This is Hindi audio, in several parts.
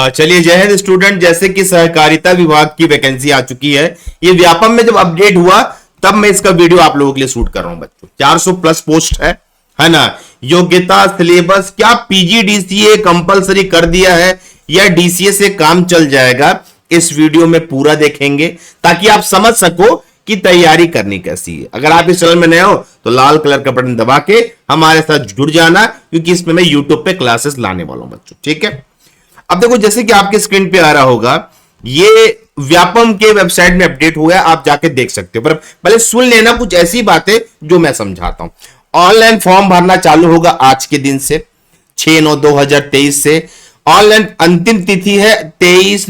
चलिए, जय हिंद स्टूडेंट। जैसे कि सहकारिता विभाग की वैकेंसी आ चुकी है, ये व्यापम में जब अपडेट हुआ तब मैं इसका वीडियो आप लोगों के लिए शूट कर रहा हूं बच्चों। 400 प्लस पोस्ट है ना। योग्यता सिलेबस क्या पीजीडीसीए कंपलसरी कर दिया है या डीसीए से काम चल जाएगा, इस वीडियो में पूरा देखेंगे ताकि आप समझ सको कि तैयारी करनी कैसी है। अगर आप इस चैनल में नए हो तो लाल कलर का बटन दबा के हमारे साथ जुड़ जाना, क्योंकि इसमें मैं यूट्यूब पे क्लासेस लाने वाला हूं बच्चों। ठीक है, अब देखो जैसे कि आपके स्क्रीन पे आ रहा होगा, ये व्यापम के वेबसाइट में अपडेट हुआ है, आप जाके देख सकते हो। पर पहले सुन लेना कुछ ऐसी बातें जो मैं समझाता हूं। ऑनलाइन फॉर्म भरना चालू होगा आज के दिन से, 6/9/2023 से। ऑनलाइन अंतिम तिथि है 23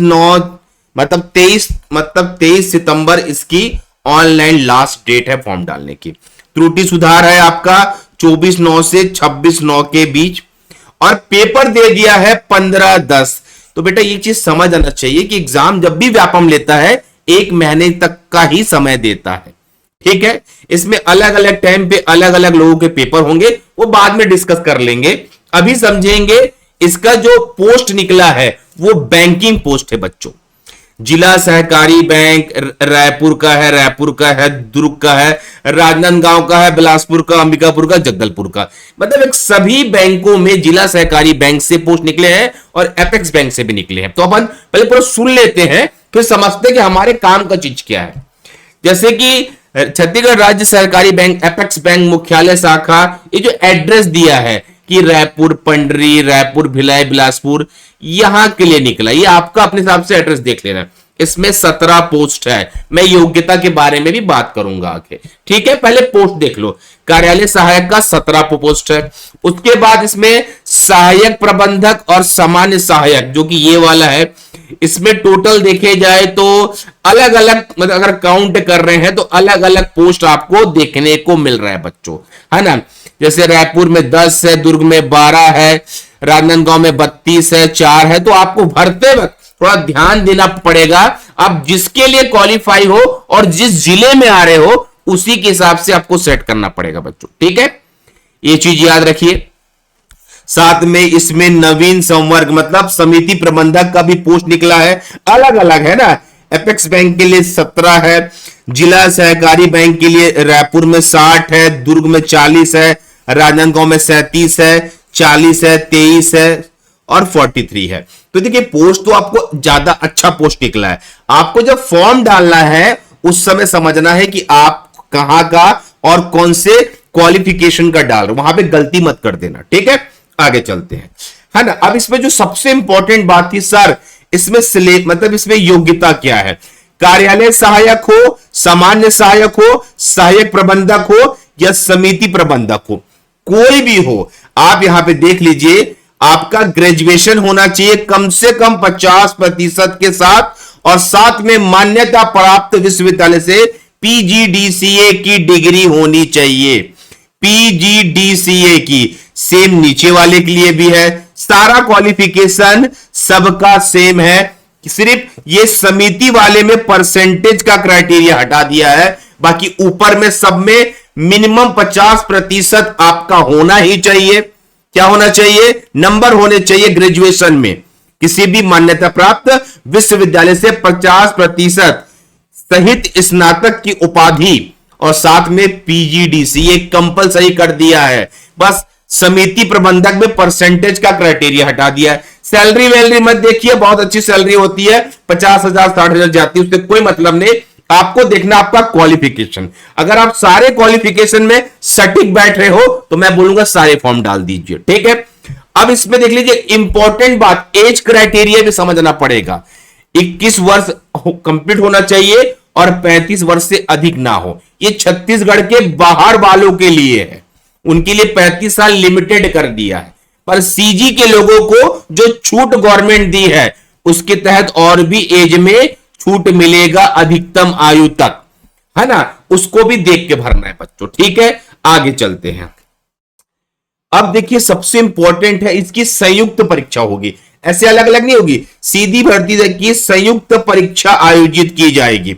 सितंबर इसकी ऑनलाइन लास्ट डेट है फॉर्म डालने की। त्रुटि सुधार है आपका 24/9 से 26/9 के बीच, और पेपर दे दिया है 15/10। तो बेटा ये चीज समझ आना चाहिए कि एग्जाम जब भी व्यापम लेता है 1 महीने तक का ही समय देता है। ठीक है, इसमें अलग अलग टाइम पे अलग अलग लोगों के पेपर होंगे, वो बाद में डिस्कस कर लेंगे। अभी समझेंगे इसका जो पोस्ट निकला है वो बैंकिंग पोस्ट है बच्चों। जिला सहकारी बैंक रायपुर का है, दुर्ग का है, राजनांदगांव का है, बिलासपुर का, अंबिकापुर का, जगदलपुर का। मतलब एक सभी बैंकों में जिला सहकारी बैंक से पोस्ट निकले हैं और एपेक्स बैंक से भी निकले हैं। तो अपन पहले पूरा सुन लेते हैं, फिर समझते हैं कि हमारे काम का चीज क्या है। जैसे कि छत्तीसगढ़ राज्य सहकारी बैंक एपेक्स बैंक मुख्यालय शाखा, ये जो एड्रेस दिया है कि रायपुर, पंडरी, रायपुर, भिलाई, बिलासपुर, यहां के लिए निकला। ये आपका अपने हिसाब से एड्रेस देख लेना। इसमें 17 पोस्ट है। मैं योग्यता के बारे में भी बात करूंगा आगे। ठीक है, पहले पोस्ट देख लो। कार्यालय सहायक का 17 पोस्ट है। उसके बाद इसमें सहायक प्रबंधक और सामान्य सहायक, जो कि ये वाला है, इसमें टोटल देखे जाए तो अलग अलग, मतलब अगर काउंट कर रहे हैं तो अलग अलग पोस्ट आपको देखने को मिल रहा है बच्चों, है ना। जैसे रायपुर में 10 है, दुर्ग में 12 है, राजनांदगांव में 32 है, 4 है। तो आपको भरते वक्त थोड़ा ध्यान देना पड़ेगा। आप जिसके लिए क्वालिफाई हो और जिस जिले में आ रहे हो उसी के हिसाब से आपको सेट करना पड़ेगा बच्चों। ठीक है, ये चीज याद रखिए। साथ में इसमें नवीन संवर्ग मतलब समिति प्रबंधक का भी पोस्ट निकला है, अलग अलग है ना। एपेक्स बैंक के लिए 17 है, जिला सहकारी बैंक के लिए रायपुर में 60 है, दुर्ग में 40 है, राजनांदगांव में 37 है, 40 है, 23 है और 43 है। तो देखिए पोस्ट तो आपको ज्यादा अच्छा पोस्ट निकला है। आपको जब फॉर्म डालना है उस समय समझना है कि आप कहां का और कौन से क्वालिफिकेशन का डाल रहे हो, वहां पे गलती मत कर देना। ठीक है, आगे चलते हैं, है ना। अब इसमें जो सबसे इंपॉर्टेंट बात थी सर, इसमें मतलब इसमें योग्यता क्या है। कार्यालय सहायक हो, सामान्य सहायक हो, सहायक प्रबंधक हो या समिति प्रबंधक हो, कोई भी हो, आप यहां पे देख लीजिए आपका ग्रेजुएशन होना चाहिए कम से कम 50% के साथ, और साथ में मान्यता प्राप्त विश्वविद्यालय से पीजीडीसीए की डिग्री होनी चाहिए। पीजीडीसीए की सेम नीचे वाले के लिए भी है। सारा क्वालिफिकेशन सबका सेम है, सिर्फ ये समिति वाले में परसेंटेज का क्राइटेरिया हटा दिया है। बाकी ऊपर में सब में मिनिमम 50% आपका होना ही चाहिए। क्या होना चाहिए? नंबर होने चाहिए ग्रेजुएशन में, किसी भी मान्यता प्राप्त विश्वविद्यालय से 50% सहित स्नातक की उपाधि, और साथ में पीजीडीसीए कंपलसरी कर दिया है। बस समिति प्रबंधक में परसेंटेज का क्राइटेरिया हटा दिया है। सैलरी वैलरी मत देखिए, बहुत अच्छी सैलरी होती है, 50,000 60,000 जाती है, उससे कोई मतलब नहीं। आपको देखना आपका क्वालिफिकेशन। अगर आप सारे क्वालिफिकेशन में सटीक बैठ रहे हो तो मैं बोलूंगा सारे फॉर्म डाल दीजिए। ठीक है, अब इसमें देख लीजिए इंपॉर्टेंट बात, एज क्राइटेरिया भी समझना पड़ेगा। 21 वर्ष कंप्लीट होना चाहिए और 35 वर्ष से अधिक ना हो। ये छत्तीसगढ़ के बाहर वालों के लिए है, उनके लिए 35 साल लिमिटेड कर दिया है। पर सीजी के लोगों को जो छूट गवर्नमेंट दी है उसके तहत और भी एज में छूट मिलेगा अधिकतम आयु तक, है ना। उसको भी देख के भरना है बच्चों। ठीक है, आगे चलते हैं। अब देखिए सबसे इंपॉर्टेंट है, इसकी संयुक्त परीक्षा होगी, ऐसे अलग अलग नहीं होगी, सीधी भर्ती की संयुक्त परीक्षा आयोजित की जाएगी।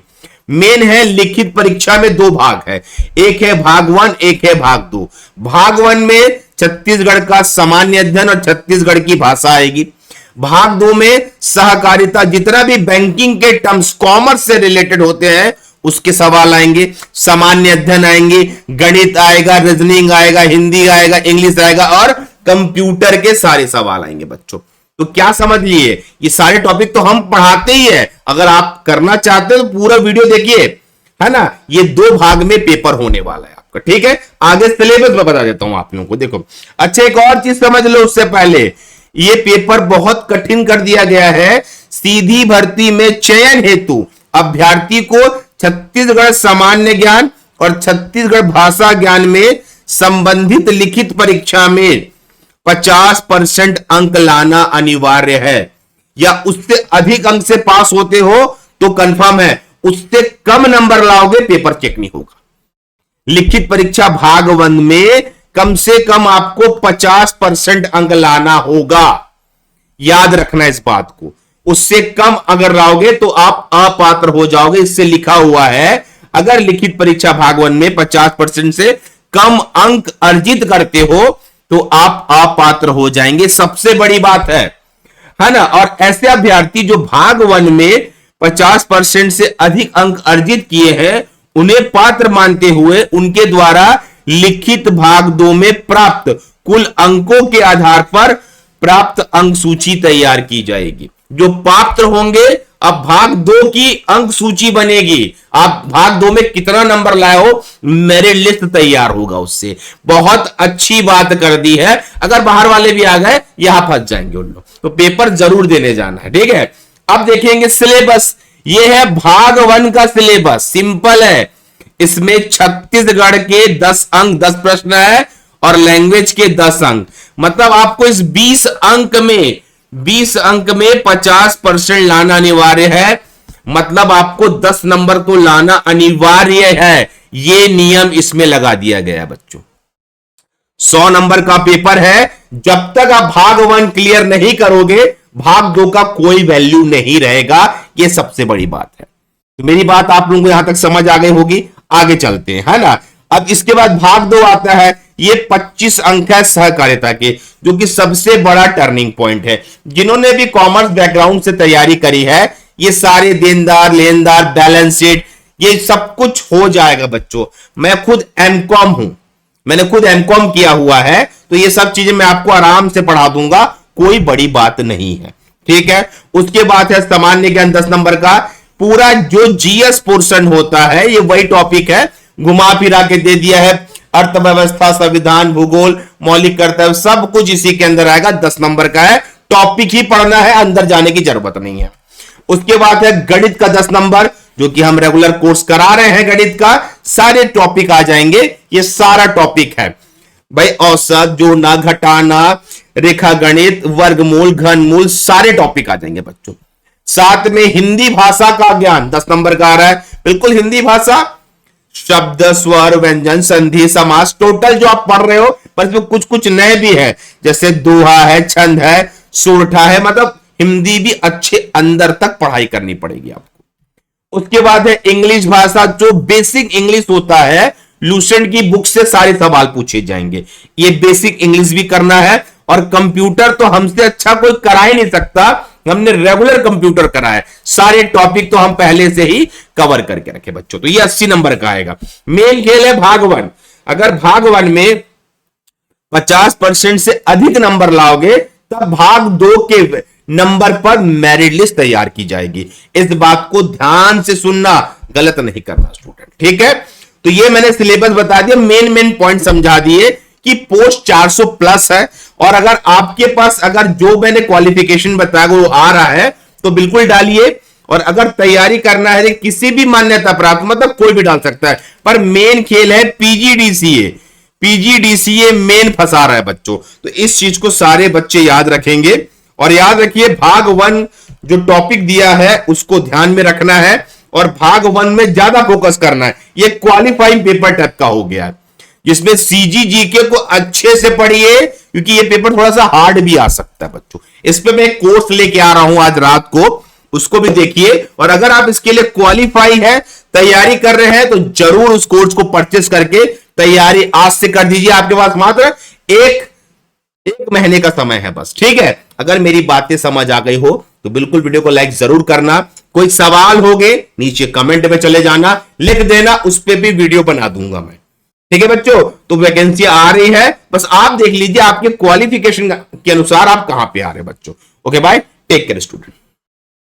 मेन है लिखित परीक्षा में 2 भाग है, एक है भाग 1, एक है भाग 2। भाग 1 में छत्तीसगढ़ का सामान्य अध्ययन और छत्तीसगढ़ की भाषा आएगी। भाग 2 में सहकारिता, जितना भी बैंकिंग के टर्म्स कॉमर्स से रिलेटेड होते हैं उसके सवाल आएंगे, सामान्य अध्ययन आएंगे, गणित आएगा, रीजनिंग आएगा, हिंदी आएगा, इंग्लिश आएगा और कंप्यूटर के सारे सवाल आएंगे बच्चों। तो क्या समझ लिए, ये सारे टॉपिक तो हम पढ़ाते ही है, अगर आप करना चाहते हो तो पूरा वीडियो देखिए, है ना। ये 2 भाग में पेपर होने वाला है आपका, ठीक है। आगे सिलेबस में बता देता हूं आप लोगों को, देखो। अच्छा, एक और चीज समझ लो उससे पहले, ये पेपर बहुत कठिन कर दिया गया है। सीधी भर्ती में चयन हेतु अभ्यर्थी को छत्तीसगढ़ सामान्य ज्ञान और छत्तीसगढ़ भाषा ज्ञान में संबंधित लिखित परीक्षा में 50% अंक लाना अनिवार्य है, या उससे अधिक अंक से पास होते हो तो कंफर्म है, उससे कम नंबर लाओगे पेपर चेक नहीं होगा। लिखित परीक्षा भाग 1 में कम से कम आपको 50% अंक लाना होगा, याद रखना इस बात को। उससे कम अगर लाओगे तो आप अपात्र हो जाओगे, इससे लिखा हुआ है अगर लिखित परीक्षा भाग 1 में 50% से कम अंक अर्जित करते हो तो आप अपात्र हो जाएंगे, सबसे बड़ी बात है ना। और ऐसे अभ्यर्थी जो भाग 1 में 50% से अधिक अंक अर्जित किए हैं उन्हें पात्र मानते हुए उनके द्वारा लिखित भाग 2 में प्राप्त कुल अंकों के आधार पर प्राप्त अंक सूची तैयार की जाएगी। जो पात्र होंगे, अब भाग 2 की अंक सूची बनेगी, आप भाग 2 में कितना नंबर लाए हो मेरिट लिस्ट तैयार होगा उससे। बहुत अच्छी बात कर दी है, अगर बाहर वाले भी आ गए यहां फंस जाएंगे उन लोग, तो पेपर जरूर देने जाना है, ठीक है। अब देखेंगे सिलेबस, ये है भाग 1 का सिलेबस, सिंपल है। इसमें छत्तीसगढ़ के 10 अंक 10 प्रश्न है और लैंग्वेज के 10 अंक, मतलब आपको इस 20 अंक में 50% लाना अनिवार्य है, मतलब आपको 10 नंबर तो लाना अनिवार्य है, ये नियम इसमें लगा दिया गया बच्चों। 100 नंबर का पेपर है, जब तक आप भाग 1 क्लियर नहीं करोगे भाग 2 का कोई वैल्यू नहीं रहेगा, ये सबसे बड़ी बात है। तो मेरी बात आप लोगों को यहां तक समझ आ गई होगी, आगे चलते हैं, है ना। अब इसके बाद भाग 2 आता है, ये 25 अंक है सहकारिता के, जो कि सबसे बड़ा टर्निंग पॉइंट है। जिन्होंने भी कॉमर्स बैकग्राउंड से तैयारी करी है, ये सारे देनदार लेनदार बैलेंस शीट ये सब कुछ हो जाएगा बच्चों। मैं खुद एमकॉम हूं, मैंने खुद एमकॉम किया हुआ है, तो ये सब चीजें मैं आपको आराम से पढ़ा दूंगा, कोई बड़ी बात नहीं है, ठीक है। उसके बाद है सामान्य ज्ञान 10 नंबर का, पूरा जो जीएस पोर्शन होता है ये वही टॉपिक है, घुमा फिरा के दे दिया है, अर्थव्यवस्था, संविधान, भूगोल, मौलिक कर्तव्य सब कुछ इसी के अंदर आएगा, 10 नंबर का है, टॉपिक ही पढ़ना है, अंदर जाने की जरूरत नहीं है। उसके बाद है गणित का 10 नंबर, जो कि हम रेगुलर कोर्स करा रहे हैं, गणित का सारे टॉपिक आ जाएंगे, ये सारा टॉपिक है भाई, औसत, जोड़ना, घटाना, रेखा गणित, वर्गमूल, घनमूल, सारे टॉपिक आ जाएंगे बच्चों। साथ में हिंदी भाषा का ज्ञान 10 नंबर का आ रहा है, बिल्कुल हिंदी भाषा, शब्द, स्वर, व्यंजन, संधि, समास, टोटल जो आप पढ़ रहे हो, पर इसमें कुछ कुछ नए भी है, जैसे दोहा है, छंद है, सोरठा है, मतलब हिंदी भी अच्छे अंदर तक पढ़ाई करनी पड़ेगी आपको। उसके बाद है इंग्लिश भाषा, जो बेसिक इंग्लिश होता है, लूसेंट की बुक से सारे सवाल पूछे जाएंगे, ये बेसिक इंग्लिश भी करना है। और कंप्यूटर तो हमसे अच्छा कोई करा ही नहीं सकता, हमने रेगुलर कंप्यूटर करा है, सारे टॉपिक तो हम पहले से ही कवर करके रखे बच्चों, तो ये 80 नंबर का आएगा। मेन खेल है भाग 1, अगर भाग 1 में 50% से अधिक नंबर लाओगे तब भाग 2 के नंबर पर मेरिट लिस्ट तैयार की जाएगी। इस बात को ध्यान से सुनना, गलत नहीं करना स्टूडेंट, ठीक है। तो ये मैंने सिलेबस बता दिया, मेन पॉइंट समझा दिए कि पोस्ट 400 प्लस है, और अगर आपके पास अगर जो मैंने क्वालिफिकेशन बताया वो आ रहा है तो बिल्कुल डालिए। और अगर तैयारी करना है किसी भी मान्यता प्राप्त, मतलब कोई भी डाल सकता है, पर मेन खेल है पीजीडीसीए मेन फंसा रहा है बच्चों, तो इस चीज को सारे बच्चे याद रखेंगे। और याद रखिए भाग 1 जो टॉपिक दिया है उसको ध्यान में रखना है, और भाग 1 में ज्यादा फोकस करना है। ये क्वालिफाइंग पेपर टाइप का हो गया, जिसमें सीजीजीके को अच्छे से पढ़िए, क्योंकि ये पेपर थोड़ा सा हार्ड भी आ सकता है बच्चों। इस पे मैं एक कोर्स लेके आ रहा हूं आज रात को, उसको भी देखिए। और अगर आप इसके लिए क्वालिफाई है, तैयारी कर रहे हैं, तो जरूर उस कोर्स को परचेस करके तैयारी आज से कर दीजिए। आपके पास मात्र एक महीने का समय है बस, ठीक है। अगर मेरी बातें समझ आ गई हो तो बिल्कुल वीडियो को लाइक जरूर करना। कोई सवाल हो गए नीचे कमेंट में चले जाना, लिख देना, उस पर भी वीडियो बना दूंगा मैं। ठीक है बच्चों, तो वैकेंसी आ रही है, बस आप देख लीजिए आपके क्वालिफिकेशन के अनुसार आप कहां पे आ रहे हैं बच्चों। Okay bye, take care student.